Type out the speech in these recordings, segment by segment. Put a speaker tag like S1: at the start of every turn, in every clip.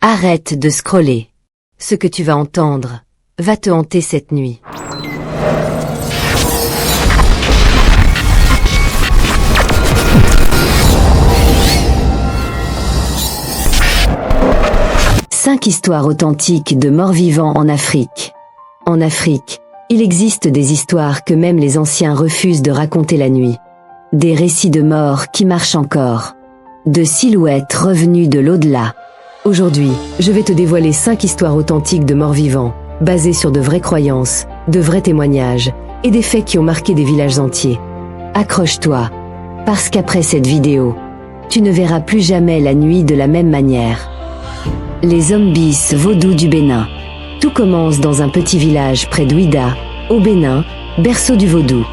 S1: Arrête de scroller. Ce que tu vas entendre va te hanter cette nuit. Cinq histoires authentiques de morts-vivants en Afrique. En Afrique, il existe des histoires que même les anciens refusent de raconter la nuit. Des récits de morts qui marchent encore. De silhouettes revenues de l'au-delà. Aujourd'hui, je vais te dévoiler 5 histoires authentiques de morts-vivants, basées sur de vraies croyances, de vrais témoignages, et des faits qui ont marqué des villages entiers. Accroche-toi, parce qu'après cette vidéo, tu ne verras plus jamais la nuit de la même manière. Les zombies vaudous du Bénin. Tout commence dans un petit village près d'Ouidah, au Bénin, berceau du vaudou.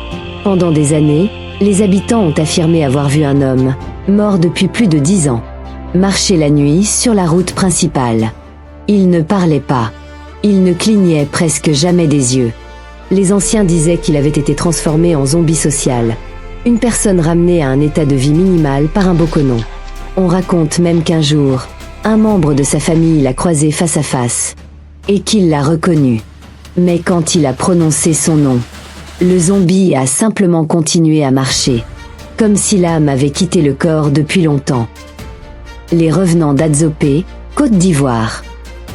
S1: Pendant des années, les habitants ont affirmé avoir vu un homme, mort depuis plus de 10 ans, marcher la nuit sur la route principale. Il ne parlait pas. Il ne clignait presque jamais des yeux. Les anciens disaient qu'il avait été transformé en zombie social, une personne ramenée à un état de vie minimal par un bokonon. On raconte même qu'un jour, un membre de sa famille l'a croisé face à face, et qu'il l'a reconnu. Mais quand il a prononcé son nom, le zombie a simplement continué à marcher, comme si l'âme avait quitté le corps depuis longtemps. Les revenants d'Adzopé, Côte d'Ivoire.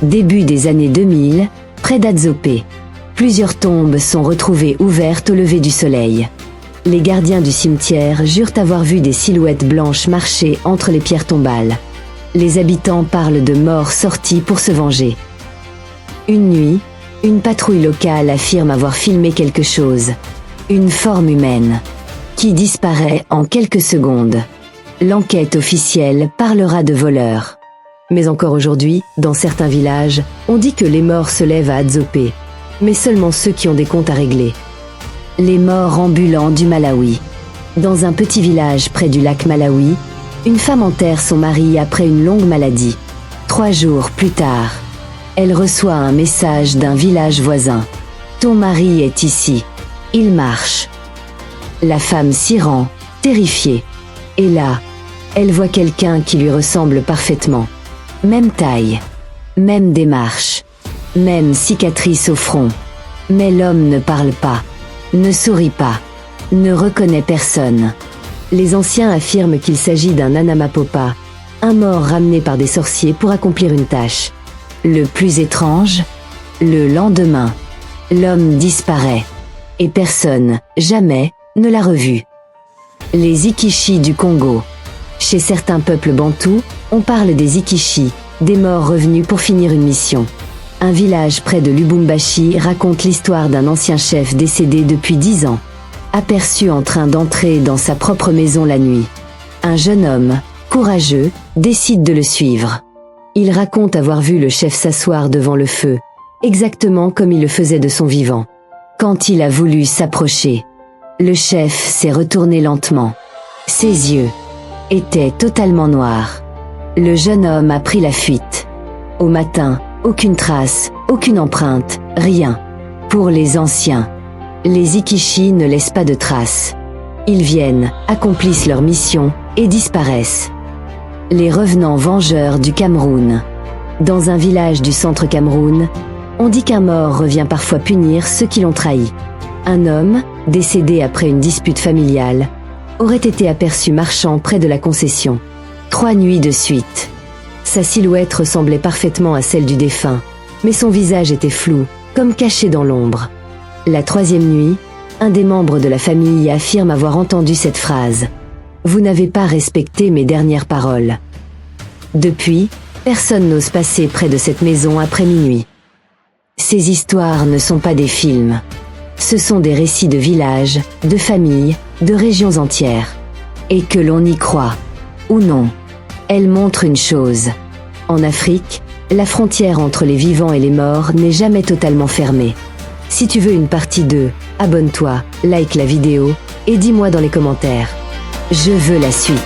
S1: Début des années 2000, près d'Adzopé. Plusieurs tombes sont retrouvées ouvertes au lever du soleil. Les gardiens du cimetière jurent avoir vu des silhouettes blanches marcher entre les pierres tombales. Les habitants parlent de morts sortis pour se venger. Une nuit, une patrouille locale affirme avoir filmé quelque chose. Une forme humaine, qui disparaît en quelques secondes. L'enquête officielle parlera de voleurs. Mais encore aujourd'hui, dans certains villages, on dit que les morts se lèvent à Adzopé, mais seulement ceux qui ont des comptes à régler. Les morts ambulants du Malawi. Dans un petit village près du lac Malawi, une femme enterre son mari après une longue maladie. 3 jours plus tard, elle reçoit un message d'un village voisin. « Ton mari est ici. Il marche. » La femme s'y rend, terrifiée. Et là, elle voit quelqu'un qui lui ressemble parfaitement. Même taille, même démarche, même cicatrice au front. Mais l'homme ne parle pas, ne sourit pas, ne reconnaît personne. Les anciens affirment qu'il s'agit d'un Anamapopa, un mort ramené par des sorciers pour accomplir une tâche. Le plus étrange, le lendemain, l'homme disparaît. Et personne, jamais, ne l'a revu. Les Ikishi du Congo. Chez certains peuples bantous, on parle des Ikishi, des morts revenus pour finir une mission. Un village près de Lubumbashi raconte l'histoire d'un ancien chef décédé depuis 10 ans, aperçu en train d'entrer dans sa propre maison la nuit. Un jeune homme, courageux, décide de le suivre. Il raconte avoir vu le chef s'asseoir devant le feu, exactement comme il le faisait de son vivant. Quand il a voulu s'approcher, le chef s'est retourné lentement. Ses yeux étaient totalement noirs. Le jeune homme a pris la fuite. Au matin, aucune trace, aucune empreinte, rien. Pour les anciens, les Ikishi ne laissent pas de traces. Ils viennent, accomplissent leur mission et disparaissent. Les revenants vengeurs du Cameroun. Dans un village du centre Cameroun, on dit qu'un mort revient parfois punir ceux qui l'ont trahi. Un homme, décédé après une dispute familiale, aurait été aperçu marchant près de la concession. 3 nuits de suite. Sa silhouette ressemblait parfaitement à celle du défunt, mais son visage était flou, comme caché dans l'ombre. La 3e nuit, un des membres de la famille affirme avoir entendu cette phrase. « Vous n'avez pas respecté mes dernières paroles. » Depuis, personne n'ose passer près de cette maison après minuit. Ces histoires ne sont pas des films. Ce sont des récits de villages, de familles, de régions entières. Et que l'on y croit, ou non, elles montrent une chose. En Afrique, la frontière entre les vivants et les morts n'est jamais totalement fermée. Si tu veux une partie 2, abonne-toi, like la vidéo, et dis-moi dans les commentaires. Je veux la suite.